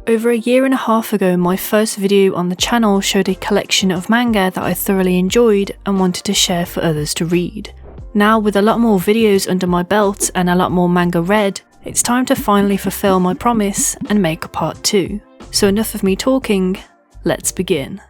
Over a year and a half ago, my first video on the channel showed a collection of manga that I thoroughly enjoyed and wanted to share for others to read. Now, with a lot more videos under my belt and a lot more manga read, it's time to finally fulfill my promise and make a part 2. So enough of me talking, let's begin.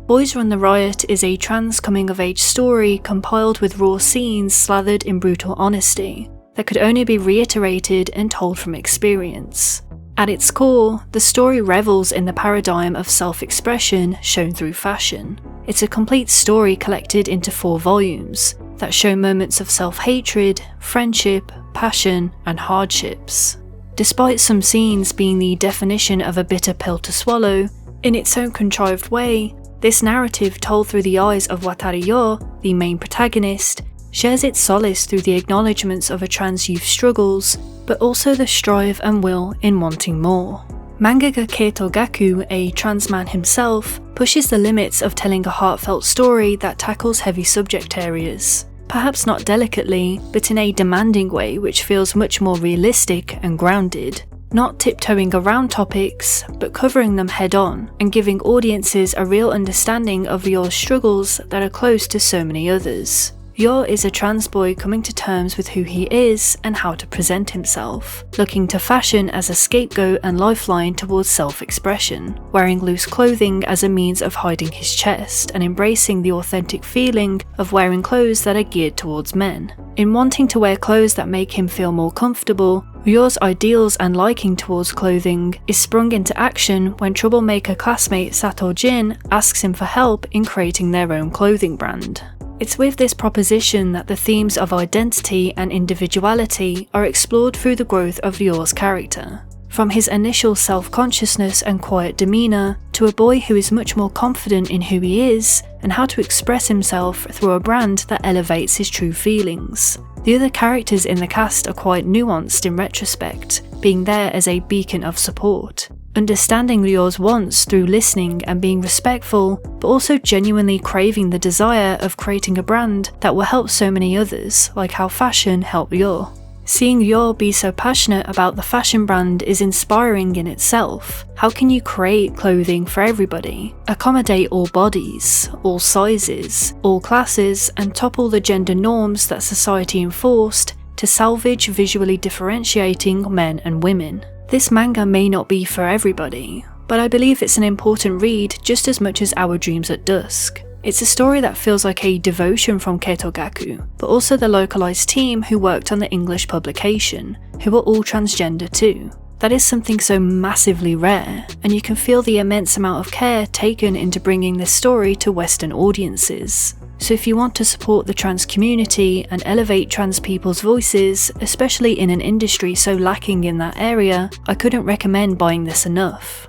Boys Run the Riot is a trans coming-of-age story compiled with raw scenes slathered in brutal honesty that could only be reiterated and told from experience. At its core, the story revels in the paradigm of self-expression shown through fashion. It's a complete story collected into 4 volumes that show moments of self-hatred, friendship, passion, and hardships. Despite some scenes being the definition of a bitter pill to swallow, in its own contrived way, this narrative told through the eyes of Wataru Yo, the main protagonist, shares its solace through the acknowledgements of a trans youth's struggles, but also the strive and will in wanting more. Mangaka Keito Gaku, a trans man himself, pushes the limits of telling a heartfelt story that tackles heavy subject areas. Perhaps not delicately, but in a demanding way which feels much more realistic and grounded. Not tiptoeing around topics, but covering them head on, and giving audiences a real understanding of Yo's struggles that are close to so many others. Yo is a trans boy coming to terms with who he is and how to present himself, looking to fashion as a scapegoat and lifeline towards self-expression, wearing loose clothing as a means of hiding his chest and embracing the authentic feeling of wearing clothes that are geared towards men. In wanting to wear clothes that make him feel more comfortable, Yo's ideals and liking towards clothing is sprung into action when troublemaker classmate Sato Jin asks him for help in creating their own clothing brand. It's with this proposition that the themes of identity and individuality are explored through the growth of Yo's character. From his initial self-consciousness and quiet demeanour, to a boy who is much more confident in who he is and how to express himself through a brand that elevates his true feelings. The other characters in the cast are quite nuanced in retrospect, being there as a beacon of support. Understanding Yo's wants through listening and being respectful, but also genuinely craving the desire of creating a brand that will help so many others, like how fashion helped Yo. Seeing Yo be so passionate about the fashion brand is inspiring in itself. How can you create clothing for everybody, accommodate all bodies, all sizes, all classes, and topple the gender norms that society enforced to salvage visually differentiating men and women? This manga may not be for everybody, but I believe it's an important read just as much as Our Dreams at Dusk. It's a story that feels like a devotion from Keito Gaku, but also the localized team who worked on the English publication, who are all transgender too. That is something so massively rare, and you can feel the immense amount of care taken into bringing this story to Western audiences. So if you want to support the trans community and elevate trans people's voices, especially in an industry so lacking in that area, I couldn't recommend buying this enough.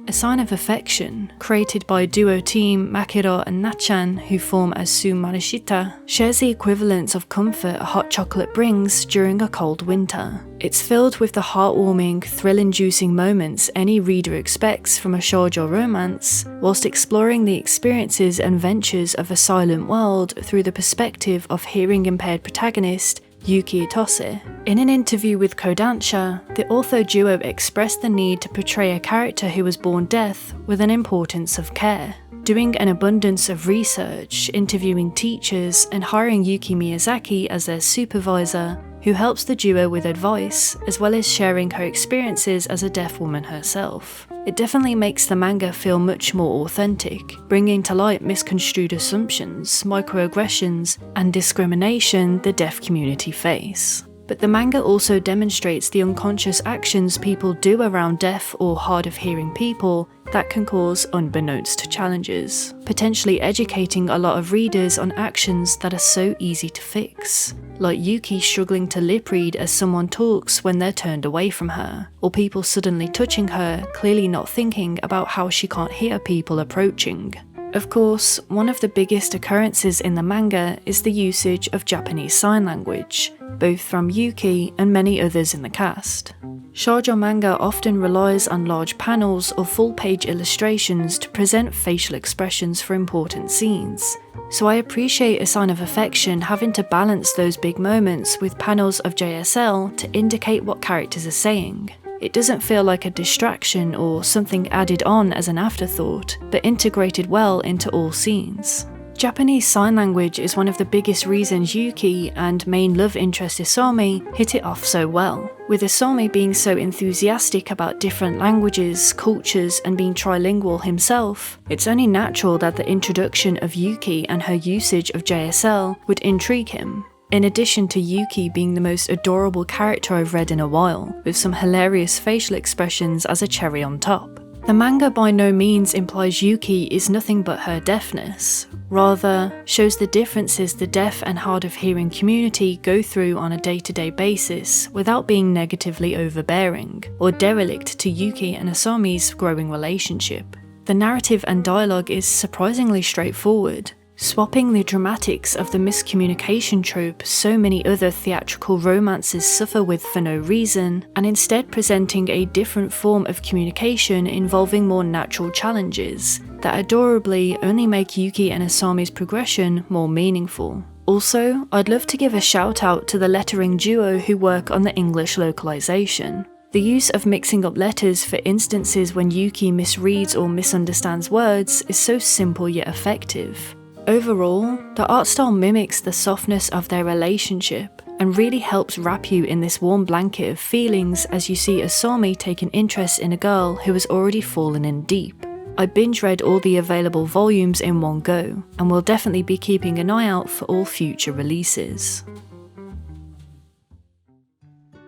A Sign of Affection, created by duo team Makiro and Nachan, who form as Su Marishita, shares the equivalence of comfort a hot chocolate brings during a cold winter. It's filled with the heartwarming, thrill-inducing moments any reader expects from a shoujo romance, whilst exploring the experiences and ventures of a silent world through the perspective of hearing-impaired protagonist Yuki Itose. In an interview with Kodansha, the author duo expressed the need to portray a character who was born deaf with an importance of care. Doing an abundance of research, interviewing teachers, and hiring Yuki Miyazaki as their supervisor, who helps the duo with advice, as well as sharing her experiences as a deaf woman herself. It definitely makes the manga feel much more authentic, bringing to light misconstrued assumptions, microaggressions, and discrimination the deaf community face. But the manga also demonstrates the unconscious actions people do around deaf or hard of hearing people that can cause unbeknownst challenges, potentially educating a lot of readers on actions that are so easy to fix, like Yuki struggling to lip read as someone talks when they're turned away from her, or people suddenly touching her, clearly not thinking about how she can't hear people approaching. Of course, one of the biggest occurrences in the manga is the usage of Japanese Sign Language, both from Yuki and many others in the cast. Shoujo manga often relies on large panels or full-page illustrations to present facial expressions for important scenes, so I appreciate A Sign of Affection having to balance those big moments with panels of JSL to indicate what characters are saying. it doesn't feel like a distraction or something added on as an afterthought, but integrated well into all scenes. Japanese Sign Language is one of the biggest reasons Yuki and main love interest Isami hit it off so well. With Isami being so enthusiastic about different languages, cultures, and being trilingual himself, it's only natural that the introduction of Yuki and her usage of JSL would intrigue him. In addition to Yuki being the most adorable character I've read in a while, with some hilarious facial expressions as a cherry on top. The manga by no means implies Yuki is nothing but her deafness, rather shows the differences the deaf and hard of hearing community go through on a day-to-day basis without being negatively overbearing, or derelict to Yuki and Asami's growing relationship. The narrative and dialogue is surprisingly straightforward, swapping the dramatics of the miscommunication trope so many other theatrical romances suffer with for no reason, and instead presenting a different form of communication involving more natural challenges that adorably only make Yuki and Asami's progression more meaningful. Also, I'd love to give a shout out to the lettering duo who work on the English localization. The use of mixing up letters for instances when Yuki misreads or misunderstands words is so simple yet effective. Overall, the art style mimics the softness of their relationship and really helps wrap you in this warm blanket of feelings as you see Asami take an interest in a girl who has already fallen in deep. I binge read all the available volumes in one go, and will definitely be keeping an eye out for all future releases.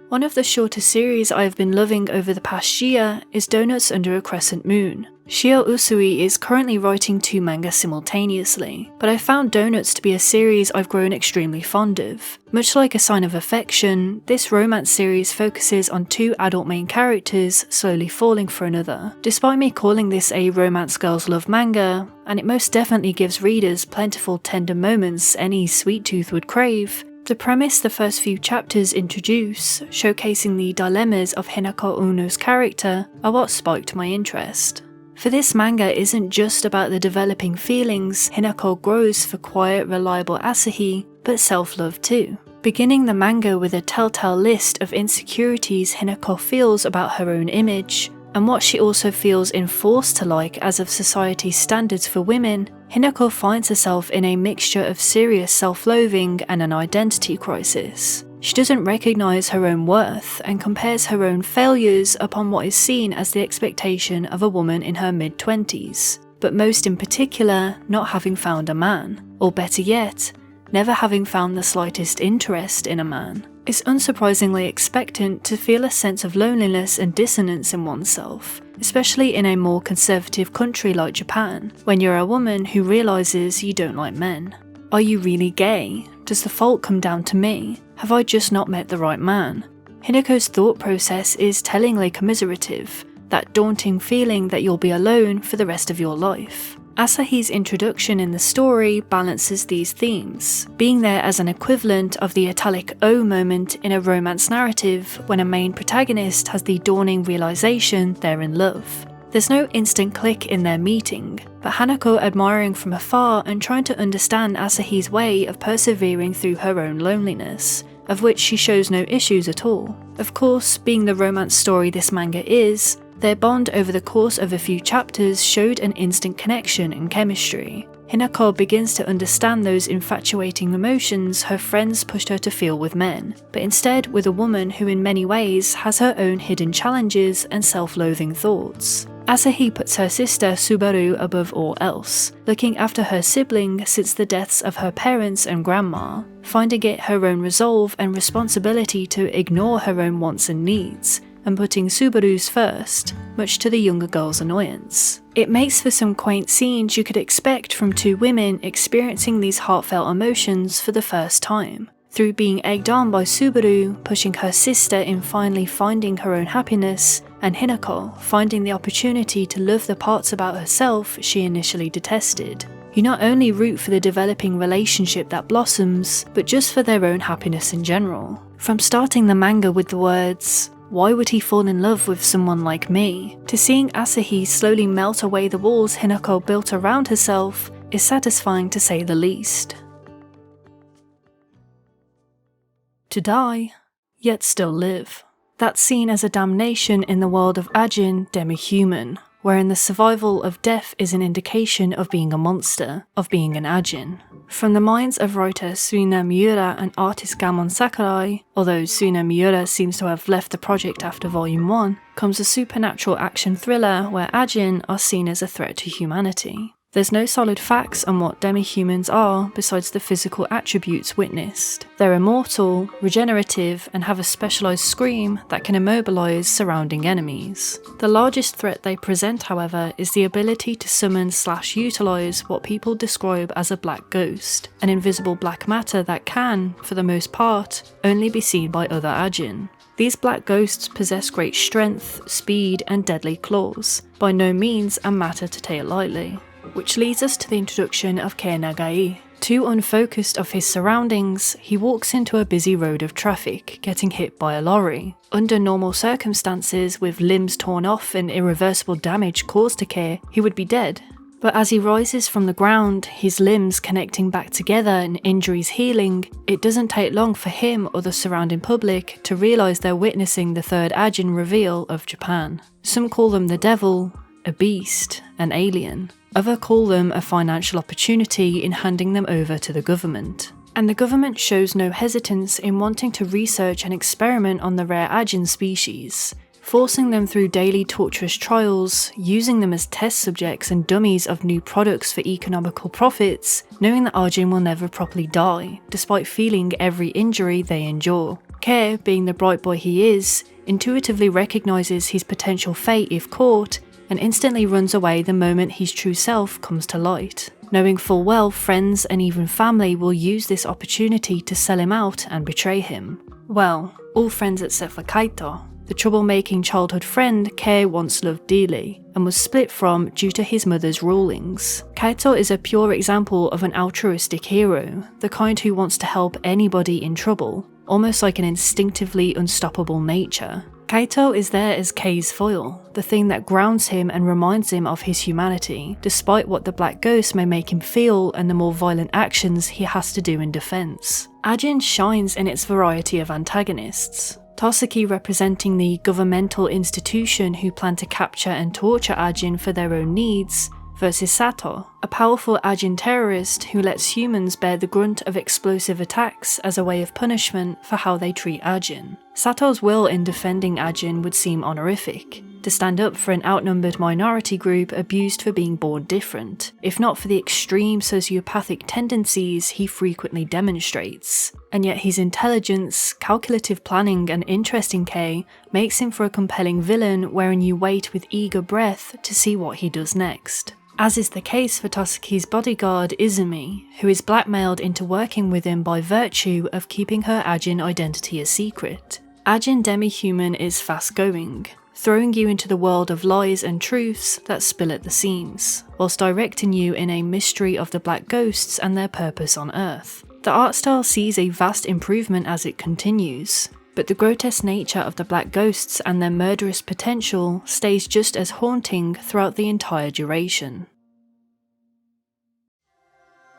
One of the shorter series I have been loving over the past year is Doughnuts Under a Crescent Moon. Shio Usui is currently writing 2 manga simultaneously, but I found Doughnuts to be a series I've grown extremely fond of. Much like A Sign of Affection, this romance series focuses on 2 adult main characters slowly falling for another. Despite me calling this a romance girls love manga, and it most definitely gives readers plentiful tender moments any sweet tooth would crave, the premise the first few chapters introduce, showcasing the dilemmas of Hinako Uno's character, are what sparked my interest. For this manga isn't just about the developing feelings Hinako grows for quiet, reliable Asahi, but self-love too. Beginning the manga with a telltale list of insecurities Hinako feels about her own image, and what she also feels enforced to like as of society's standards for women, Hinako finds herself in a mixture of serious self-loathing and an identity crisis. She doesn't recognise her own worth and compares her own failures upon what is seen as the expectation of a woman in her mid-20s, but most in particular, not having found a man, or better yet, never having found the slightest interest in a man. It's unsurprisingly expectant to feel a sense of loneliness and dissonance in oneself, especially in a more conservative country like Japan, when you're a woman who realises you don't like men. Are you really gay? Does the fault come down to me? Have I just not met the right man? Hinako's thought process is tellingly commiserative, that daunting feeling that you'll be alone for the rest of your life. Asahi's introduction in the story balances these themes, being there as an equivalent of the italic O moment in a romance narrative when a main protagonist has the dawning realization they're in love. There's no instant click in their meeting, but Hanako admiring from afar and trying to understand Asahi's way of persevering through her own loneliness, of which she shows no issues at all. Of course, being the romance story this manga is, their bond over the course of a few chapters showed an instant connection and chemistry. Hinako begins to understand those infatuating emotions her friends pushed her to feel with men, but instead with a woman who in many ways has her own hidden challenges and self-loathing thoughts. Asahi puts her sister Subaru above all else, looking after her sibling since the deaths of her parents and grandma, finding it her own resolve and responsibility to ignore her own wants and needs, and putting Subaru's first, much to the younger girl's annoyance. It makes for some quaint scenes you could expect from 2 women experiencing these heartfelt emotions for the first time, through being egged on by Subaru pushing her sister in finally finding her own happiness, and Hinako finding the opportunity to love the parts about herself she initially detested. You not only root for the developing relationship that blossoms, but just for their own happiness in general. From starting the manga with the words, "Why would he fall in love with someone like me?" to seeing Asahi slowly melt away the walls Hinako built around herself is satisfying to say the least. To die, yet still live. That's seen as a damnation in the world of Ajin, demi-human, wherein the survival of death is an indication of being a monster, of being an Ajin. From the minds of writer Suina Miura and artist Gamon Sakurai, although Suina Miura seems to have left the project after Volume 1, comes a supernatural action thriller where Ajin are seen as a threat to humanity. There's no solid facts on what demi-humans are besides the physical attributes witnessed. They're immortal, regenerative, and have a specialised scream that can immobilise surrounding enemies. The largest threat they present, however, is the ability to summon/utilise what people describe as a black ghost, an invisible black matter that can, for the most part, only be seen by other Ajin. These black ghosts possess great strength, speed, and deadly claws, by no means a matter to take lightly. Which leads us to the introduction of Kei Nagai. Too unfocused of his surroundings, he walks into a busy road of traffic, getting hit by a lorry. Under normal circumstances, with limbs torn off and irreversible damage caused to Kei, he would be dead. But as he rises from the ground, his limbs connecting back together and injuries healing, it doesn't take long for him or the surrounding public to realise they're witnessing the third Ajin reveal of Japan. Some call them the devil, a beast, an alien. Others call them a financial opportunity in handing them over to the government. And the government shows no hesitance in wanting to research and experiment on the rare Ajin species, forcing them through daily torturous trials, using them as test subjects and dummies of new products for economical profits, knowing that Ajin will never properly die, despite feeling every injury they endure. Kei, being the bright boy he is, intuitively recognises his potential fate if caught, and instantly runs away the moment his true self comes to light, knowing full well friends and even family will use this opportunity to sell him out and betray him. Well, all friends except for Kaito, the troublemaking childhood friend Kei once loved dearly, and was split from due to his mother's rulings. Kaito is a pure example of an altruistic hero, the kind who wants to help anybody in trouble, almost like an instinctively unstoppable nature. Kaito is there as Kei's foil, the thing that grounds him and reminds him of his humanity, despite what the Black Ghost may make him feel and the more violent actions he has to do in defense. Ajin shines in its variety of antagonists. Tosaki representing the governmental institution who plan to capture and torture Ajin for their own needs, versus Sato, a powerful Ajin terrorist who lets humans bear the grunt of explosive attacks as a way of punishment for how they treat Ajin. Sato's will in defending Ajin would seem honorific, to stand up for an outnumbered minority group abused for being born different, if not for the extreme sociopathic tendencies he frequently demonstrates. And yet his intelligence, calculative planning and interest in Kei makes him for a compelling villain wherein you wait with eager breath to see what he does next. As is the case for Tosaki's bodyguard Izumi, who is blackmailed into working with him by virtue of keeping her Ajin identity a secret. Ajin demi-human is fast-going, throwing you into the world of lies and truths that spill at the seams, whilst directing you in a mystery of the Black Ghosts and their purpose on Earth. The art style sees a vast improvement as it continues, but the grotesque nature of the Black Ghosts and their murderous potential stays just as haunting throughout the entire duration.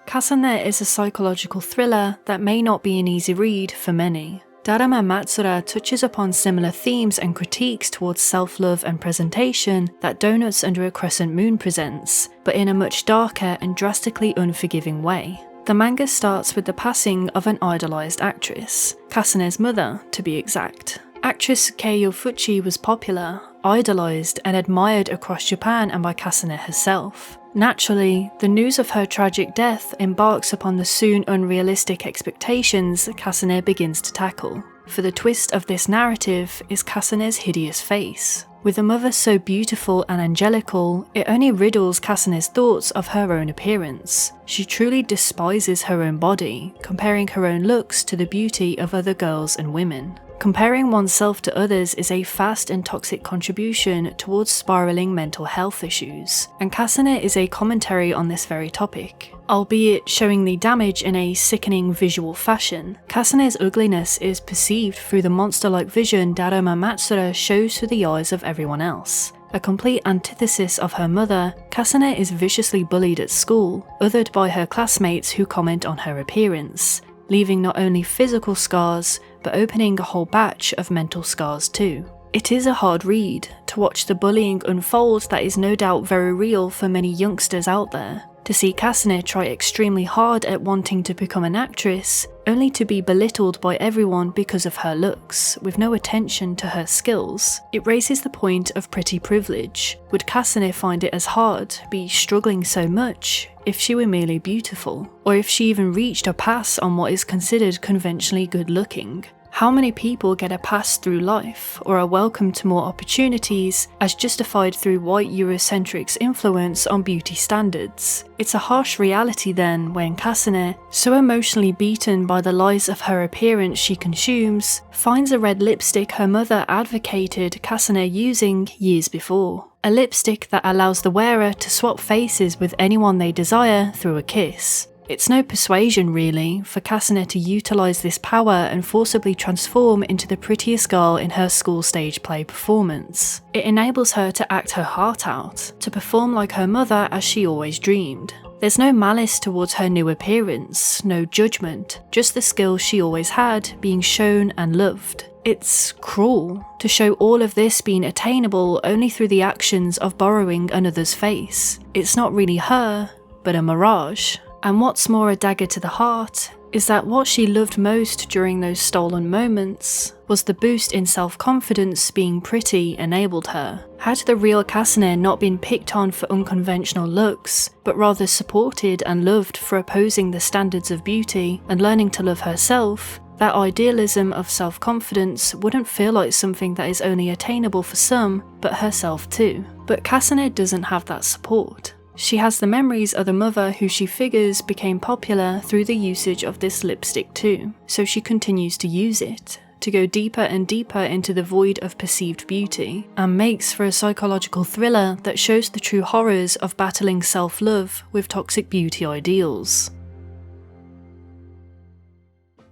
Kasane is a psychological thriller that may not be an easy read for many. Darama Matsura touches upon similar themes and critiques towards self-love and presentation that Doughnuts Under a Crescent Moon presents, but in a much darker and drastically unforgiving way. The manga starts with the passing of an idolised actress, Kasane's mother to be exact. Actress Kei Yofuchi was popular, idolised and admired across Japan and by Kasane herself. Naturally, the news of her tragic death embarks upon the soon unrealistic expectations Kasane begins to tackle. For the twist of this narrative is Kasane's hideous face. With a mother so beautiful and angelical, it only riddles Kasane's thoughts of her own appearance. She truly despises her own body, comparing her own looks to the beauty of other girls and women. Comparing oneself to others is a fast and toxic contribution towards spiralling mental health issues, and Kasane is a commentary on this very topic. Albeit showing the damage in a sickening visual fashion, Kasane's ugliness is perceived through the monster-like vision Darama Matsura shows through the eyes of everyone else. A complete antithesis of her mother, Kasane is viciously bullied at school, othered by her classmates who comment on her appearance, leaving not only physical scars, but opening a whole batch of mental scars too. It is a hard read to watch the bullying unfold that is no doubt very real for many youngsters out there. To see Kasane try extremely hard at wanting to become an actress, only to be belittled by everyone because of her looks, with no attention to her skills. It raises the point of pretty privilege. Would Kasane find it as hard, be struggling so much, if she were merely beautiful? Or if she even reached a pass on what is considered conventionally good looking? How many people get a pass through life, or are welcome to more opportunities, as justified through white Eurocentric's influence on beauty standards? It's a harsh reality then when Kasane, so emotionally beaten by the lies of her appearance she consumes, finds a red lipstick her mother advocated Kasane using years before. A lipstick that allows the wearer to swap faces with anyone they desire through a kiss. It's no persuasion really for Kasane to utilise this power and forcibly transform into the prettiest girl in her school stage play performance. It enables her to act her heart out, to perform like her mother as she always dreamed. There's no malice towards her new appearance, no judgment, just the skills she always had being shown and loved. It's cruel to show all of this being attainable only through the actions of borrowing another's face. It's not really her, but a mirage. And what's more a dagger to the heart is that what she loved most during those stolen moments was the boost in self-confidence being pretty enabled her. Had the real Kasane not been picked on for unconventional looks, but rather supported and loved for opposing the standards of beauty and learning to love herself, that idealism of self-confidence wouldn't feel like something that is only attainable for some, but herself too. But Kasane doesn't have that support. She has the memories of the mother who she figures became popular through the usage of this lipstick too, so she continues to use it, to go deeper and deeper into the void of perceived beauty, and makes for a psychological thriller that shows the true horrors of battling self-love with toxic beauty ideals.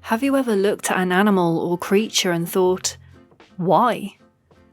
Have you ever looked at an animal or creature and thought, why?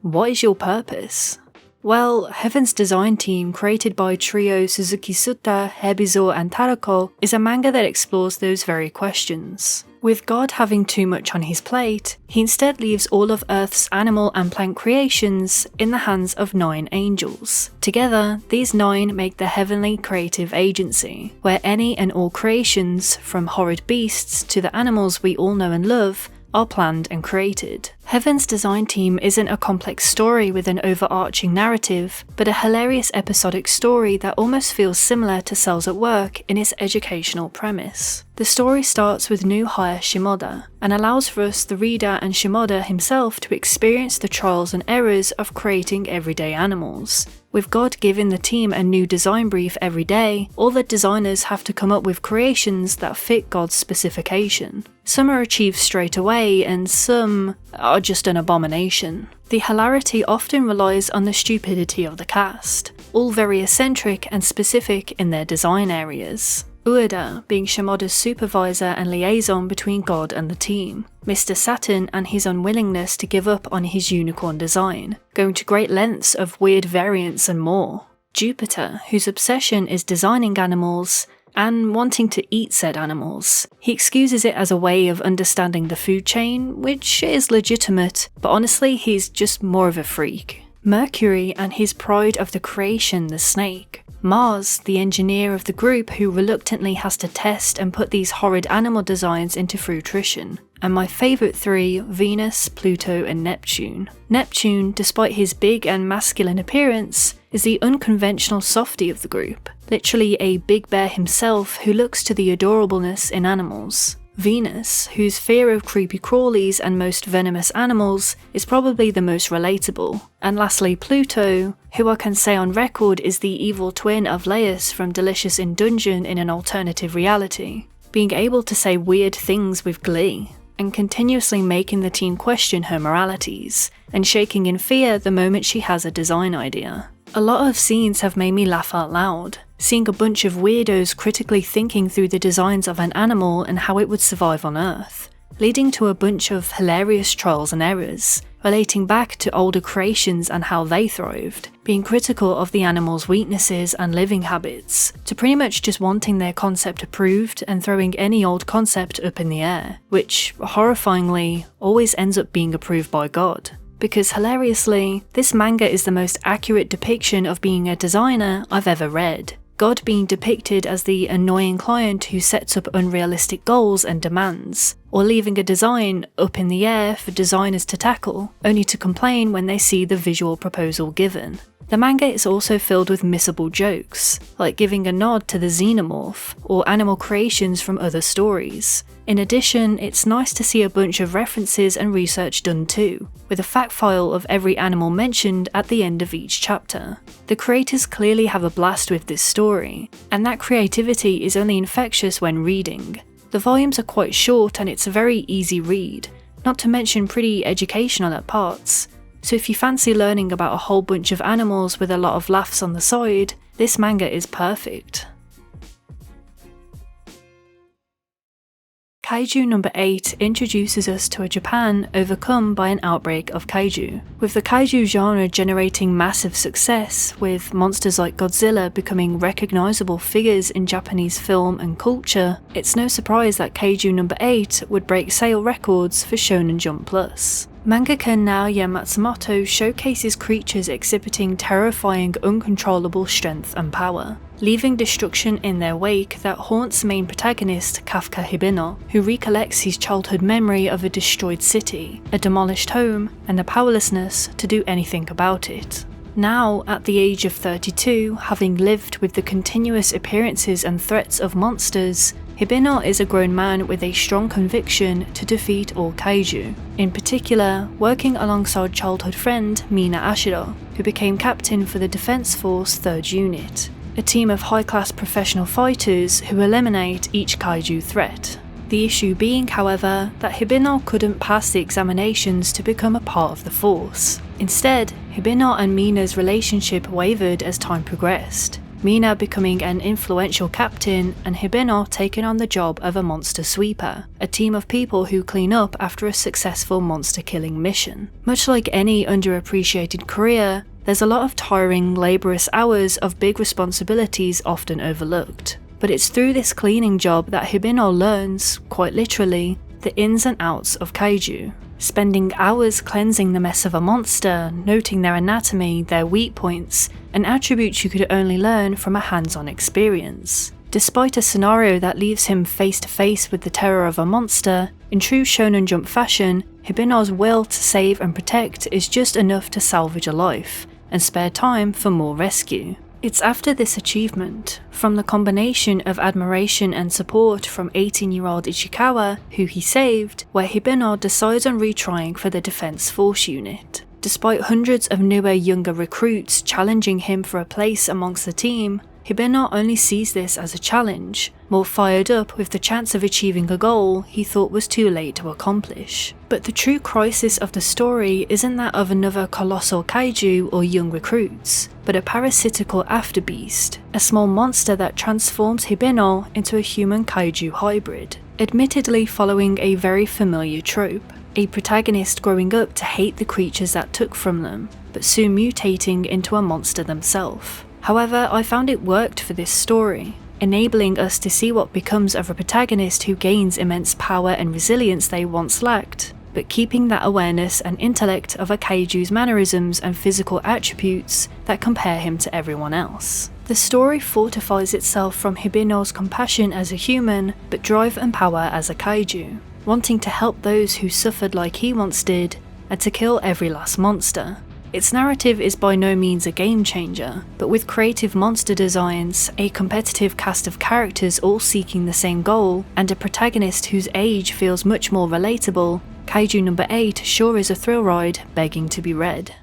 What is your purpose? Well, Heaven's design team, created by trio Suzuki Sutta, Hebizo and Tarako, is a manga that explores those very questions. With God having too much on his plate, he instead leaves all of Earth's animal and plant creations in the hands of 9 angels. Together, these 9 make the heavenly creative agency, where any and all creations, from horrid beasts to the animals we all know and love, are planned and created. Heaven's design team isn't a complex story with an overarching narrative, but a hilarious episodic story that almost feels similar to Cells at Work in its educational premise. The story starts with new hire Shimoda, and allows for us, the reader and Shimoda himself, to experience the trials and errors of creating everyday animals. With God giving the team a new design brief every day, all the designers have to come up with creations that fit God's specification. Some are achieved straight away, and some are just an abomination. The hilarity often relies on the stupidity of the cast, all very eccentric and specific in their design areas. Ueda being Shimoda's supervisor and liaison between God and the team, Mr. Saturn and his unwillingness to give up on his unicorn design, going to great lengths of weird variants and more. Jupiter, whose obsession is designing animals and wanting to eat said animals. He excuses it as a way of understanding the food chain, which is legitimate, but honestly he's just more of a freak. Mercury and his pride of the creation, the snake. Mars, the engineer of the group who reluctantly has to test and put these horrid animal designs into fruition. And my favourite 3, Venus, Pluto and Neptune. Neptune, despite his big and masculine appearance, is the unconventional softie of the group, literally a big bear himself who looks to the adorableness in animals. Venus, whose fear of creepy crawlies and most venomous animals is probably the most relatable. And lastly Pluto, who I can say on record is the evil twin of Laius from Delicious in Dungeon in an alternative reality, being able to say weird things with glee, and continuously making the team question her moralities, and shaking in fear the moment she has a design idea. A lot of scenes have made me laugh out loud, seeing a bunch of weirdos critically thinking through the designs of an animal and how it would survive on Earth. leading to a bunch of hilarious trials and errors, relating back to older creations and how they thrived, being critical of the animals' weaknesses and living habits, to pretty much just wanting their concept approved and throwing any old concept up in the air, which, horrifyingly, always ends up being approved by God. Because hilariously, this manga is the most accurate depiction of being a designer I've ever read. God being depicted as the annoying client who sets up unrealistic goals and demands, or leaving a design up in the air for designers to tackle, only to complain when they see the visual proposal given. The manga is also filled with missable jokes, like giving a nod to the xenomorph, or animal creations from other stories. In addition, it's nice to see a bunch of references and research done too, with a fact file of every animal mentioned at the end of each chapter. The creators clearly have a blast with this story, and that creativity is only infectious when reading. The volumes are quite short and it's a very easy read, not to mention pretty educational at parts. So if you fancy learning about a whole bunch of animals with a lot of laughs on the side, this manga is perfect. Kaiju number 8 introduces us to a Japan overcome by an outbreak of kaiju. With the kaiju genre generating massive success, with monsters like Godzilla becoming recognisable figures in Japanese film and culture, it's no surprise that Kaiju number 8 would break sale records for Shonen Jump Plus. Mangaka Naoya Matsumoto showcases creatures exhibiting terrifying, uncontrollable strength and power, leaving destruction in their wake that haunts main protagonist Kafka Hibino, who recollects his childhood memory of a destroyed city, a demolished home, and the powerlessness to do anything about it. Now, at the age of 32, having lived with the continuous appearances and threats of monsters, Hibino is a grown man with a strong conviction to defeat all kaiju, in particular working alongside childhood friend Mina Ashiro, who became captain for the Defense Force 3rd Unit, a team of high-class professional fighters who eliminate each kaiju threat. The issue being, however, that Hibino couldn't pass the examinations to become a part of the force. Instead, Hibino and Mina's relationship wavered as time progressed, Mina becoming an influential captain and Hibino taking on the job of a monster sweeper, a team of people who clean up after a successful monster killing mission. Much like any underappreciated career, there's a lot of tiring, laborious hours of big responsibilities often overlooked. But it's through this cleaning job that Hibino learns, quite literally, the ins and outs of kaiju, spending hours cleansing the mess of a monster, noting their anatomy, their weak points, and attributes you could only learn from a hands-on experience. Despite a scenario that leaves him face to face with the terror of a monster, in true Shonen Jump fashion, Hibino's will to save and protect is just enough to salvage a life, and spare time for more rescue. It's after this achievement, from the combination of admiration and support from 18-year-old Ichikawa, who he saved, where Hibino decides on retrying for the Defense Force unit. Despite hundreds of newer, younger recruits challenging him for a place amongst the team, Hibino only sees this as a challenge, more fired up with the chance of achieving a goal he thought was too late to accomplish. But the true crisis of the story isn't that of another colossal kaiju or young recruits, but a parasitical afterbeast, a small monster that transforms Hibino into a human kaiju hybrid, admittedly following a very familiar trope. A protagonist growing up to hate the creatures that took from them, but soon mutating into a monster themselves. However, I found it worked for this story, enabling us to see what becomes of a protagonist who gains immense power and resilience they once lacked, but keeping that awareness and intellect of a kaiju's mannerisms and physical attributes that compare him to everyone else. The story fortifies itself from Hibino's compassion as a human, but drive and power as a kaiju, wanting to help those who suffered like he once did, and to kill every last monster. Its narrative is by no means a game changer, but with creative monster designs, a competitive cast of characters all seeking the same goal, and a protagonist whose age feels much more relatable, Kaiju number 8 sure is a thrill ride begging to be read.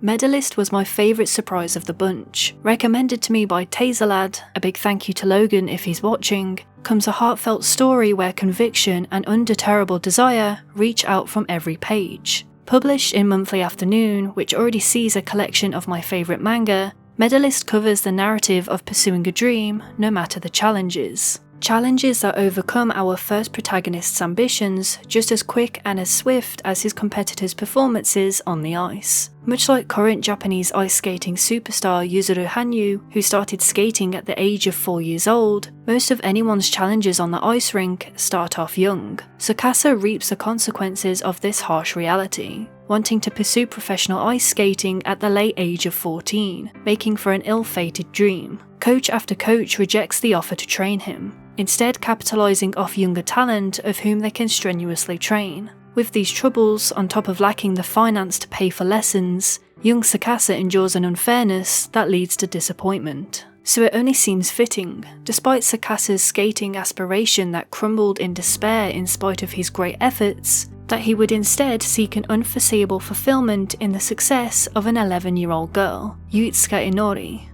Medalist was my favourite surprise of the bunch. Recommended to me by Taserlad, a big thank you to Logan if he's watching, comes a heartfelt story where conviction and undeterrable desire reach out from every page. Published in Monthly Afternoon, which already sees a collection of my favourite manga, Medalist covers the narrative of pursuing a dream, no matter the challenges. Challenges that overcome our first protagonist's ambitions just as quick and as swift as his competitors' performances on the ice. Much like current Japanese ice skating superstar Yuzuru Hanyu, who started skating at the age of 4 years old, most of anyone's challenges on the ice rink start off young. Tsukasa reaps the consequences of this harsh reality, wanting to pursue professional ice skating at the late age of 14, making for an ill-fated dream. Coach after coach rejects the offer to train him, instead capitalising off younger talent of whom they can strenuously train. With these troubles, on top of lacking the finance to pay for lessons, young Tsukasa endures an unfairness that leads to disappointment. So it only seems fitting, despite Tsukasa's skating aspiration that crumbled in despair in spite of his great efforts, that he would instead seek an unforeseeable fulfillment in the success of an 11-year-old girl, Yuitsuka Inori.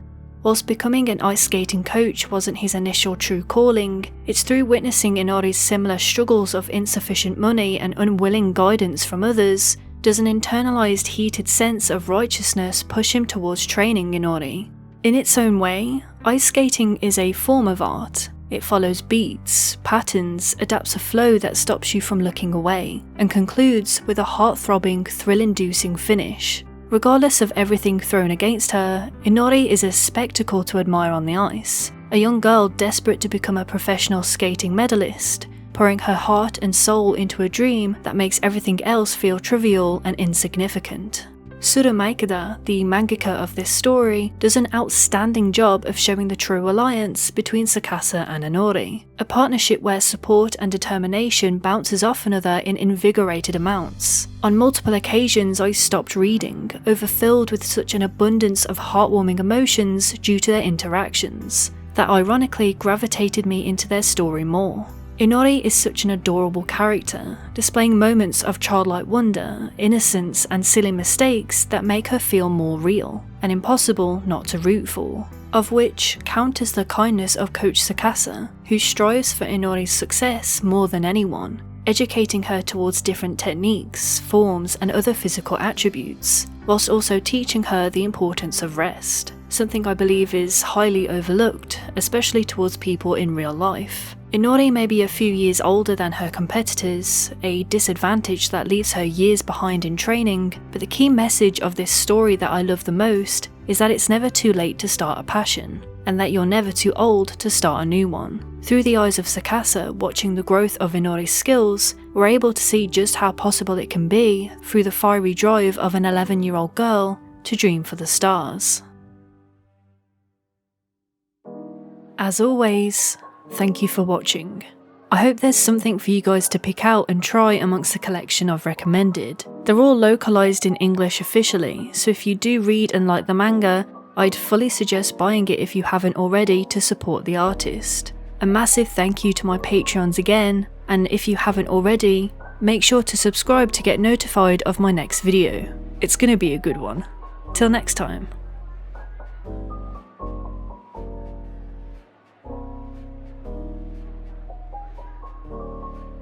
Whilst becoming an ice skating coach wasn't his initial true calling, it's through witnessing Inori's similar struggles of insufficient money and unwilling guidance from others does an internalized heated sense of righteousness push him towards training Inori. In its own way, ice skating is a form of art. It follows beats, patterns, adapts a flow that stops you from looking away, and concludes with a heart-throbbing, thrill-inducing finish. Regardless of everything thrown against her, Inori is a spectacle to admire on the ice, a young girl desperate to become a professional skating medalist, pouring her heart and soul into a dream that makes everything else feel trivial and insignificant. Suru Maikada, the mangaka of this story, does an outstanding job of showing the true alliance between Tsukasa and Inori, a partnership where support and determination bounces off another in invigorated amounts. On multiple occasions I stopped reading, overfilled with such an abundance of heartwarming emotions due to their interactions, that ironically gravitated me into their story more. Inori is such an adorable character, displaying moments of childlike wonder, innocence and silly mistakes that make her feel more real, and impossible not to root for, of which counters the kindness of Coach Tsukasa, who strives for Inori's success more than anyone, educating her towards different techniques, forms and other physical attributes, whilst also teaching her the importance of rest, something I believe is highly overlooked, especially towards people in real life. Inori may be a few years older than her competitors, a disadvantage that leaves her years behind in training, but the key message of this story that I love the most is that it's never too late to start a passion, and that you're never too old to start a new one. Through the eyes of Tsukasa, watching the growth of Inori's skills, we're able to see just how possible it can be through the fiery drive of an 11-year-old girl to dream for the stars. As always, thank you for watching. I hope there's something for you guys to pick out and try amongst the collection I've recommended. They're all localised in English officially, so if you do read and like the manga, I'd fully suggest buying it if you haven't already to support the artist. A massive thank you to my Patreons again, and if you haven't already, make sure to subscribe to get notified of my next video. It's gonna be a good one. Till next time.